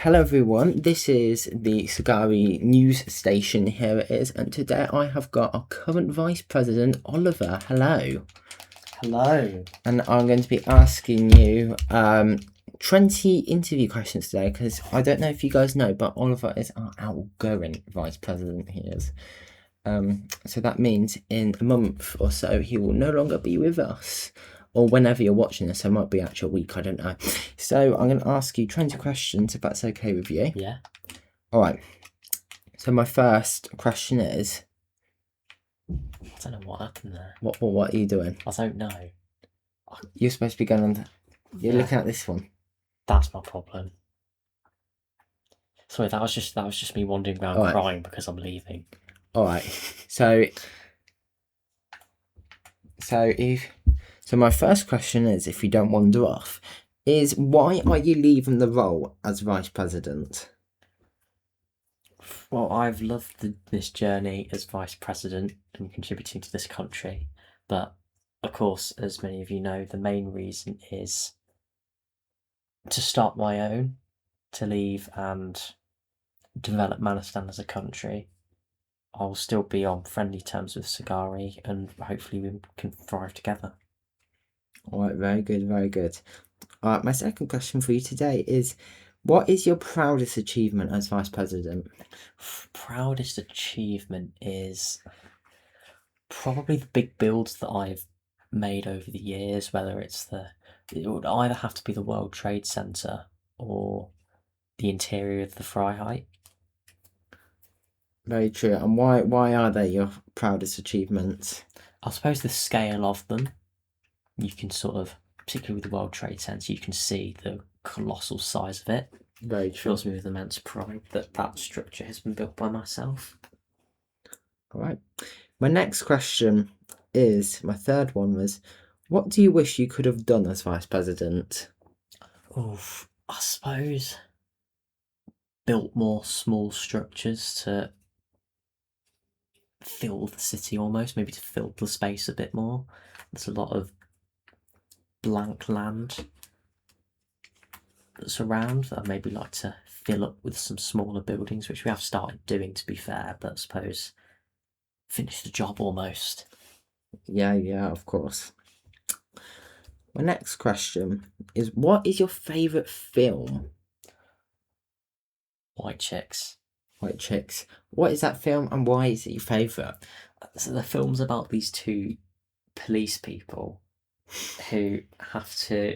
Hello everyone, this is the Sagari news station, here it is, and today I have got our current Vice President, Oliver. Hello. Hello. And I'm going to be asking you 20 interview questions today, because I don't know if you guys know, but Oliver is our outgoing Vice President, he is. So that means in a month or so, he will no longer be with us. Or whenever you're watching this, it might be actually a week, I don't know. So I'm going to ask you 20 questions, if that's okay with you. Yeah. All right. So my first question is, I don't know what happened there. what are you doing? I don't know. You're supposed to be going on. You're Yeah. looking at this one. That's my problem. Sorry, that was just me wandering around Alright. crying because I'm leaving. All right. So my first question is, if you don't wander off, is why are you leaving the role as Vice President? Well, I've loved this journey as Vice President and contributing to this country, but of course, as many of you know, the main reason is to start my own, to leave and develop Manistan as a country. I'll still be on friendly terms with Sagari, and hopefully we can thrive together. All right, very good, very good. All right, my second question for you today is, what is your proudest achievement as Vice President? Proudest achievement is probably the big builds that I've made over the years, whether it would either have to be the World Trade Center or the interior of the Freiheit. Very true. And why are they your proudest achievements? I suppose the scale of them, you can sort of, particularly with the World Trade Center, you can see the colossal size of it. Very It true. fills me with immense pride that structure has been built by myself. All right. My next question is, my third one was, what do you wish you could have done as Vice President? Oof, I suppose built more small structures to fill the city almost, maybe to fill the space a bit more. There's a lot of blank land that's around that I'd maybe like to fill up with some smaller buildings, which we have started doing, to be fair, but I suppose finish the job almost. Yeah, of course. My next question is, what is your favourite film? White Chicks. White Chicks. What is that film and why is it your favourite? So the film's about these two police people who have to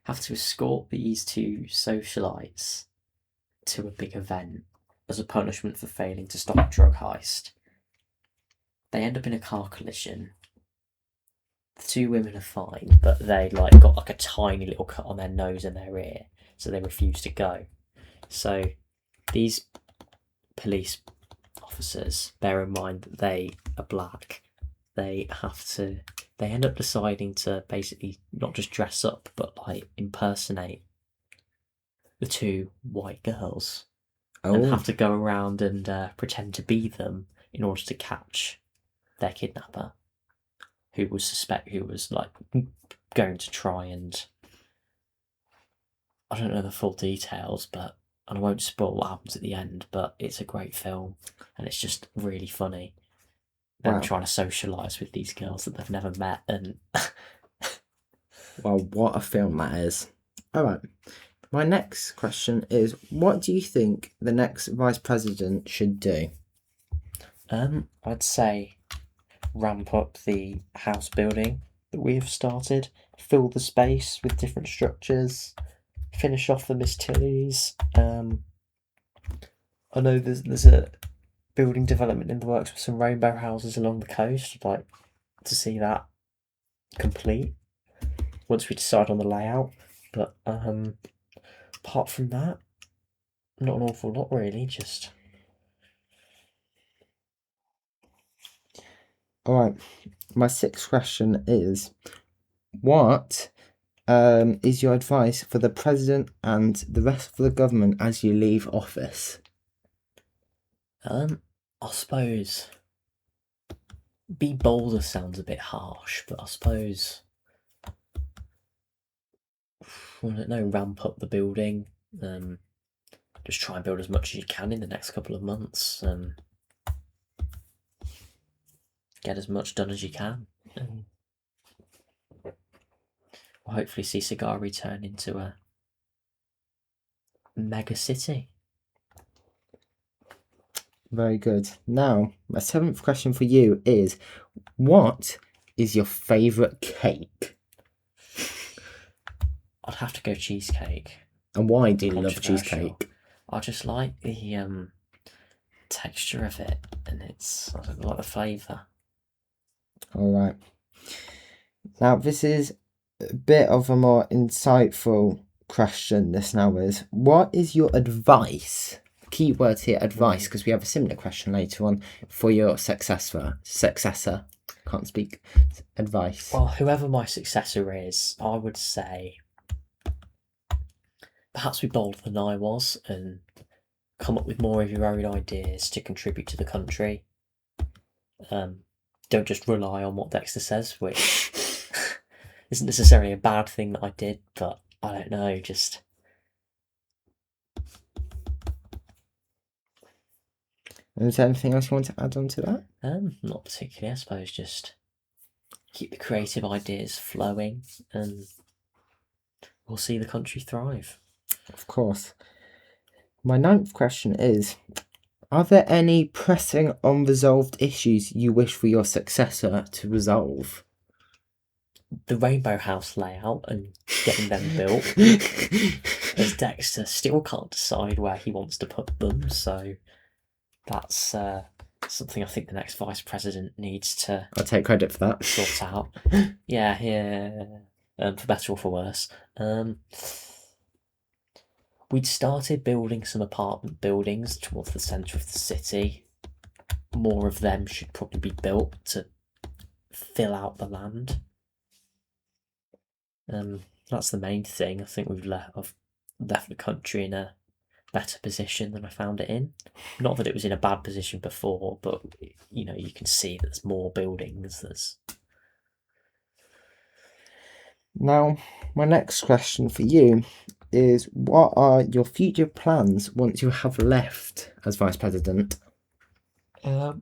escort these two socialites to a big event as a punishment for failing to stop a drug heist. They end up in a car collision. The two women are fine, but they got like a tiny little cut on their nose and their ear, so they refuse to go. So these police officers, bear in mind that they are black, they end up deciding to basically not just dress up, but impersonate the two white girls and have to go around and pretend to be them in order to catch their kidnapper, who was going to try and, I don't know the full details, and I won't spoil what happens at the end, but it's a great film and it's just really funny. Them trying to socialise with these girls that they've never met, and well, what a film that is. All right. My next question is, what do you think the next Vice President should do? I'd say ramp up the house building that we have started, fill the space with different structures, finish off the Miss Tilly's. I know there's a building development in the works with some rainbow houses along the coast. I'd like to see that complete once we decide on the layout. But apart from that, not an awful lot really, just... Alright, my sixth question is, what is your advice for the President and the rest of the government as you leave office? I suppose be bolder sounds a bit harsh, but I suppose, I don't know, ramp up the building, just try and build as much as you can in the next couple of months. Get as much done as you can. And we'll hopefully see Sagari turn into a mega city. Very good. Now, my 7th question for you is, what is your favourite cake? I'd have to go cheesecake. And why do you love Controversial. cheesecake? I just like the texture of it, and I like the flavour. Alright. Now, this is a bit of a more insightful question, this now is. What is your advice? Key words here, advice, because we have a similar question later on for your successor. Can't speak. Advice. Well, whoever my successor is, I would say perhaps be bolder than I was and come up with more of your own ideas to contribute to the country. Don't just rely on what Dexter says, which isn't necessarily a bad thing that I did, but I don't know, just... Is there anything else you want to add on to that? Not particularly, I suppose, just keep the creative ideas flowing and we'll see the country thrive. Of course. My 9th question is, are there any pressing unresolved issues you wish for your successor to resolve? The Rainbow House layout and getting them built, as Dexter still can't decide where he wants to put them, so that's something I think the next vice president needs to I'll take credit for that. sort out. Yeah, for better or for worse. We'd started building some apartment buildings towards the centre of the city. More of them should probably be built to fill out the land. That's the main thing. I think I've left the country in a better position than I found it in. Not that it was in a bad position before, but you can see that there's more buildings. Now, my next question for you is, what are your future plans once you have left as vice president? Well,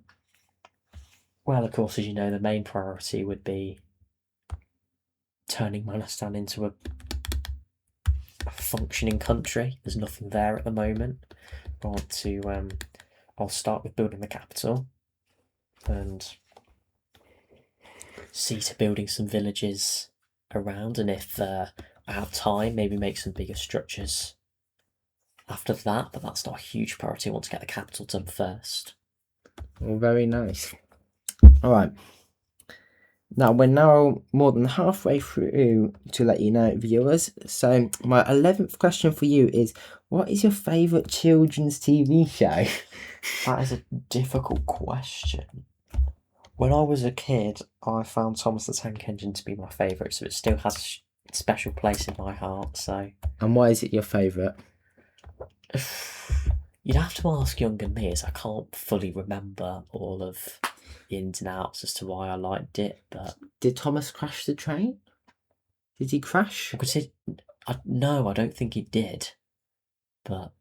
of course, as you know, the main priority would be turning Manastan into a functioning country. There's nothing there at the moment. I'll start with building the capital and see to building some villages around, and if I have time, maybe make some bigger structures after that, but that's not a huge priority. I want to get the capital done first. Well, very nice. Alright. Now, we're now more than halfway through to let you know, viewers. So, my 11th question for you is, what is your favourite children's TV show? That is a difficult question. When I was a kid, I found Thomas the Tank Engine to be my favourite, so it still has a special place in my heart. So, And why is it your favourite? you'd have to ask younger me, as I can't fully remember all of the ins and outs as to why I liked it. But did Thomas crash the train? Did he crash? No, I don't think he did. But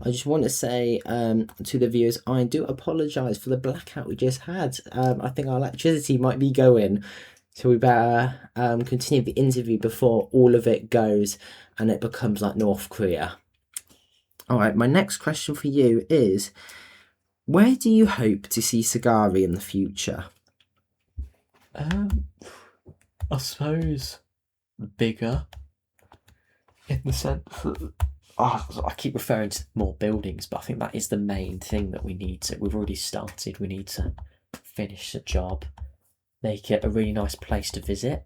I just want to say to the viewers, I do apologise for the blackout we just had. I think our electricity might be going, so we better continue the interview before all of it goes and it becomes like North Korea. Alright, my next question for you is, where do you hope to see Sagari in the future? I suppose bigger, in the sense that I keep referring to more buildings, but I think that is the main thing that we need to. We've already started. We need to finish the job, make it a really nice place to visit.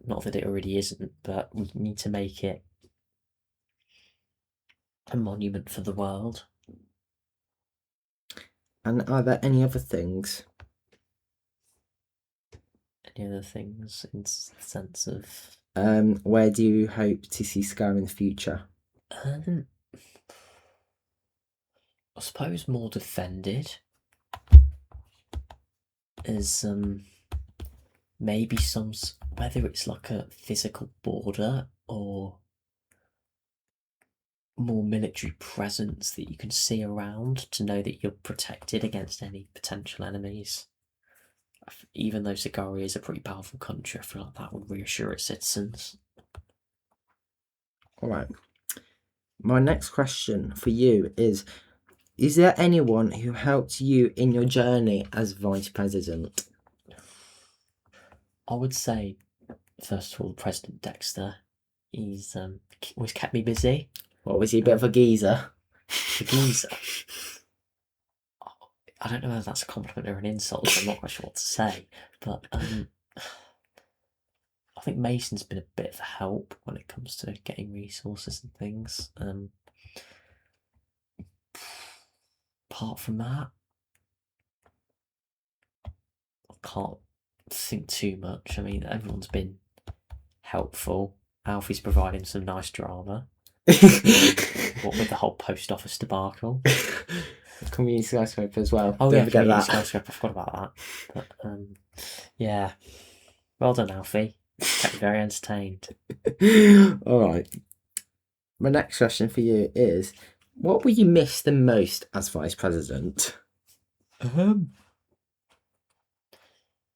Not that it already isn't, but we need to make it a monument for the world. And are there any other things? Any other things in the sense of... where do you hope to see Sagari in the future? I suppose more defended. As maybe whether it's like a physical border or more military presence that you can see around to know that you're protected against any potential enemies. Even though Sagaria is a pretty powerful country, I feel like that would reassure its citizens. All right. My next question for you is there anyone who helped you in your journey as vice president? I would say, first of all, President Dexter. He's always kept me busy. What, was he a bit of a geezer? The geezer. I don't know whether that's a compliment or an insult, so I'm not quite sure what to say. But I think Mason's been a bit of a help when it comes to getting resources and things. Apart from that, I can't think too much. I mean, everyone's been helpful. Alfie's providing some nice drama. What with the whole post office debacle. Community skyscraper as well. Oh, Don't yeah, forget community that. skyscraper. I forgot about that. But yeah, well done, Alfie. Kept me very entertained. All right. My next question for you is, what will you miss the most as vice president?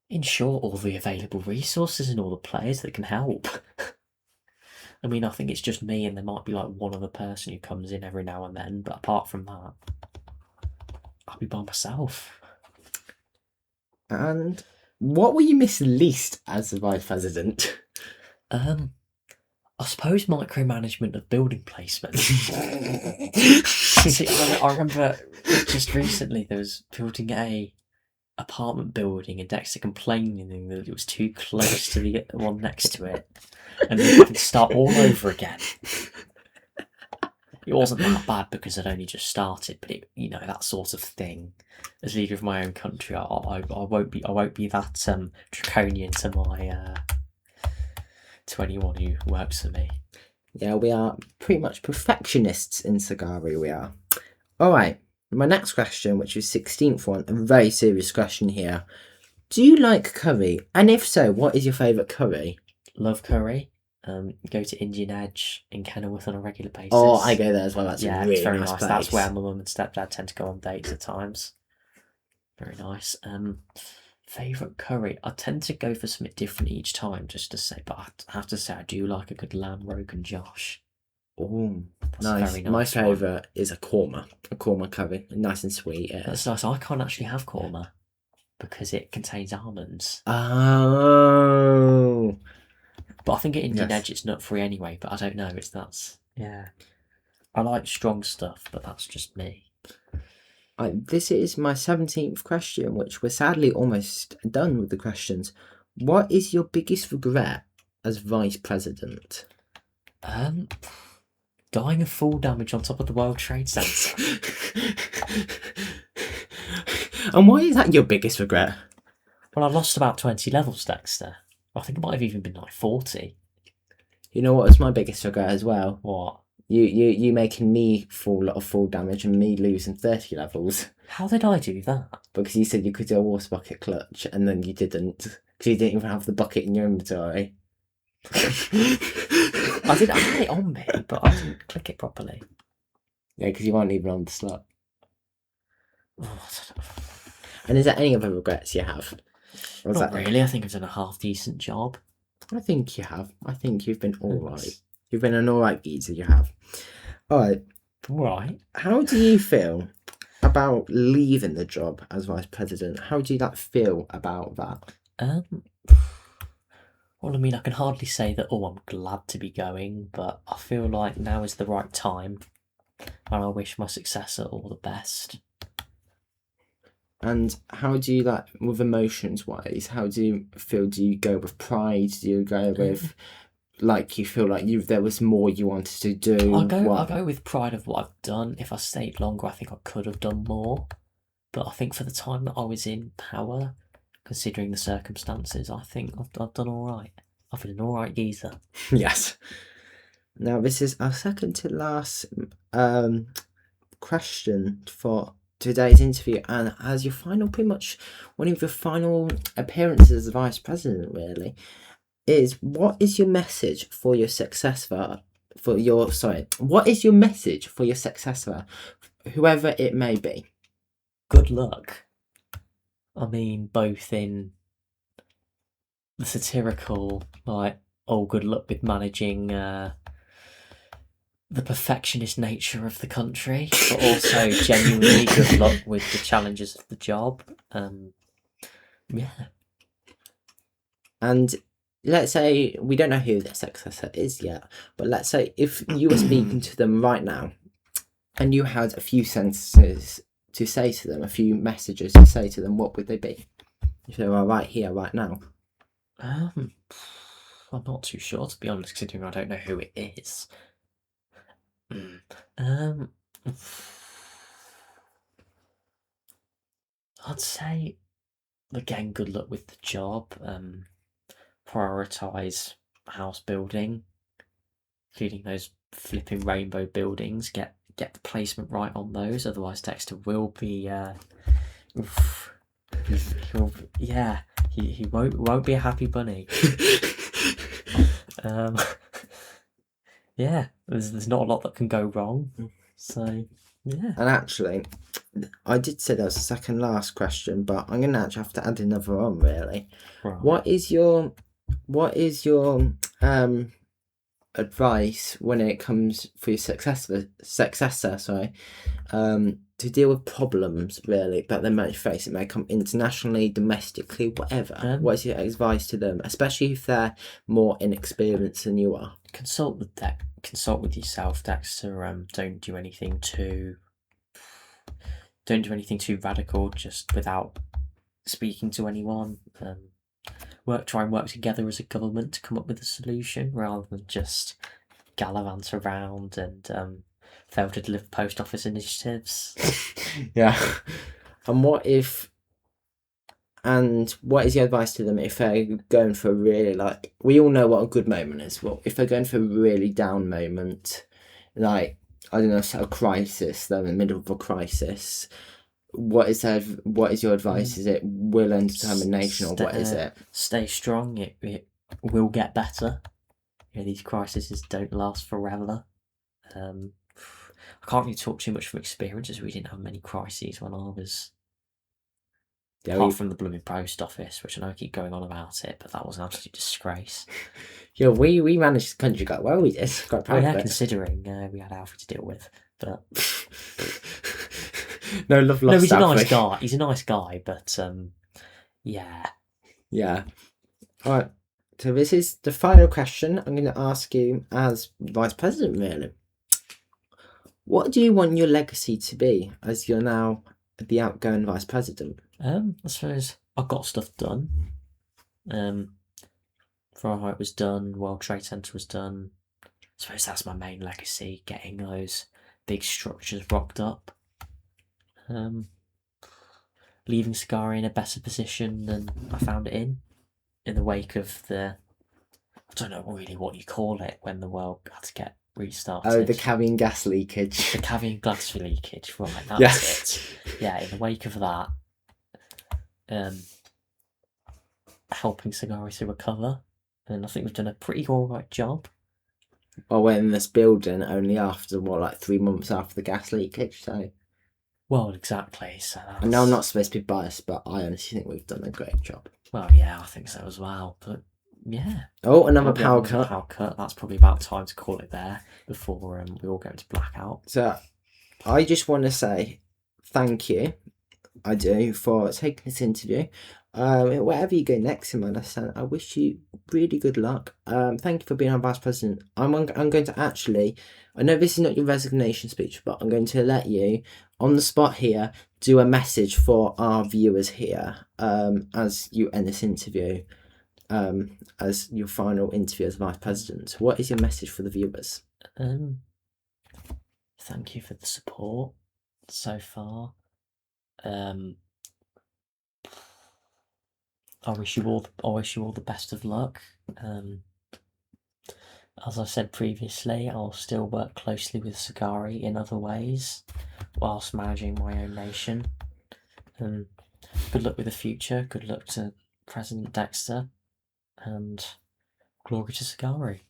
Ensure all the available resources and all the players that can help. I mean, I think it's just me, and there might be like one other person who comes in every now and then, but apart from that, I'll be by myself. And what will you miss least as the vice president? I suppose micromanagement of building placement. See, I remember just recently there was building a apartment building and Dexter complaining that it was too close to the one next to it, and then having to start all over again. It wasn't that bad because I'd only just started, but it, that sort of thing. As leader of my own country, I won't be that draconian to anyone who works for me. Yeah, we are pretty much perfectionists in Sagaria, we are. All right, my next question, which is 16th one, a very serious question here. Do you like curry? And if so, what is your favourite curry? Love curry. Go to Indian Edge in Kenilworth on a regular basis. Oh, I go there as well. That's a really it's very nice place. That's where my mum and stepdad tend to go on dates at times. Very nice. Favourite curry? I tend to go for something different each time, just to say, but I have to say I do like a good lamb Rogan Josh. Oh, That's nice. a very nice My one. favourite is a korma curry, nice and sweet. That's nice. I can't actually have korma because it contains almonds. Oh. But I think at Indian Yes. Edge it's nut free anyway. But I don't know. Yeah. I like strong stuff, but that's just me. This is my 17th question, which we're sadly almost done with the questions. What is your biggest regret as vice president? Dying of fall damage on top of the World Trade Centre. And why is that your biggest regret? Well, I lost about 20 levels, Dexter. I think it might have even been like 40. You know what was my biggest regret as well? What? You making me fall damage and me losing 30 levels. How did I do that? Because you said you could do a water bucket clutch and then you didn't. Because you didn't even have the bucket in your inventory. I had it on me, but I didn't click it properly. Yeah, because you weren't even on the slot. And is there any other regrets you have? Not really. I think I've done a half decent job. I think you have. I think you've been alright. You've been an alright geezer, you have. Alright. Alright. How do you feel about leaving the job as vice president? How do you feel about that? Well, I mean, I can hardly say that, I'm glad to be going, but I feel like now is the right time, and I wish my successor all the best. And how do you with emotions wise? How do you feel? Do you go with pride? Do you go with you feel like there was more you wanted to do? I'll go with pride of what I've done. If I stayed longer, I think I could have done more. But I think for the time that I was in power, considering the circumstances, I think I've done all right. I've been an all right geezer. Yes. Now this is our second to last question for today's interview, and as your final, pretty much one of your final appearances as the vice president, really, is what is your message for your successor what is your message for your successor, whoever it may be? Good luck. I mean, both in the satirical, like, oh, good luck with managing the perfectionist nature of the country, but also genuinely good luck with the challenges of the job. Yeah. And let's say we don't know who their successor is yet, but let's say if you were speaking to them right now and you had a few sentences to say to them, a few messages to say to them, what would they be? If they were right here, right now. I'm not too sure, to be honest, considering I don't know who it is. I'd say, again, good luck with the job. Prioritise house building, including those flipping rainbow buildings. Get the placement right on those, otherwise Dexter will be he won't be a happy bunny. Yeah, there's not a lot that can go wrong. So yeah. And actually, I did say that was the second last question, but I'm gonna actually have to add another on. Really, Right. what is your advice when it comes for your successor? To deal with problems really that they might face. It may come internationally, domestically, whatever. What is your advice to them, especially if they're more inexperienced than you are? Consult with yourself, Dexter. Don't do anything too radical just without speaking to anyone. Try and work together as a government to come up with a solution rather than just gallivant around and fail to deliver post office initiatives. Yeah. And what is your advice to them if they're going for a really, we all know what a good moment is. Well, if they're going for a really down moment, like, I don't know, a crisis, they're in the middle of a crisis, what is your advice? Is it will and determination, or what is it? Stay strong. It will get better. These crises don't last forever. I can't really talk too much from experience, as we didn't have many crises when I was. Apart from the blooming post office, which I know I keep going on about it, but that was an absolute disgrace. Yeah, we managed the country quite well. We did. Quite proud of it. Considering we had Alfie to deal with, but no love lost. No, he's Alfie. a nice guy. He's a nice guy, but yeah. Yeah. All right. So this is the final question I'm going to ask you as Vice President. Really, what do you want your legacy to be as you're now the outgoing Vice President? I suppose I got stuff done. Fahrenheit was done. World Trade Center was done. I suppose that's my main legacy: getting those big structures rocked up. Leaving Sagari in a better position than I found it in the wake of I don't know really what you call it when the world had to get restarted. Oh, the Cavian gas leakage. The Cavian gas leakage, right, that's it. Yeah, in the wake of that, helping Sagari to recover, and I think we've done a pretty alright job. I went in this building only after 3 months after the gas leakage, so. Well, exactly. So I know I'm not supposed to be biased, but I honestly think we've done a great job. Well, yeah, I think so as well. But yeah. Oh, another power cut. Power cut. That's probably about time to call it there before we all go into blackout. So, I just want to say thank you. I do for taking this interview. Wherever you go next in my lesson, I wish you really good luck. Thank you for being our Vice President. I'm going to actually, I know this is not your resignation speech, but I'm going to let you, on the spot here, do a message for our viewers here as you end this interview, as your final interview as Vice President. What is your message for the viewers? Thank you for the support so far. I wish you all the best of luck. As I said previously, I'll still work closely with Sagari in other ways, whilst managing my own nation. Good luck with the future. Good luck to President Dexter, and glory to Sagari.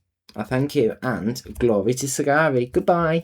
Thank you, and glory to Sagari. Goodbye.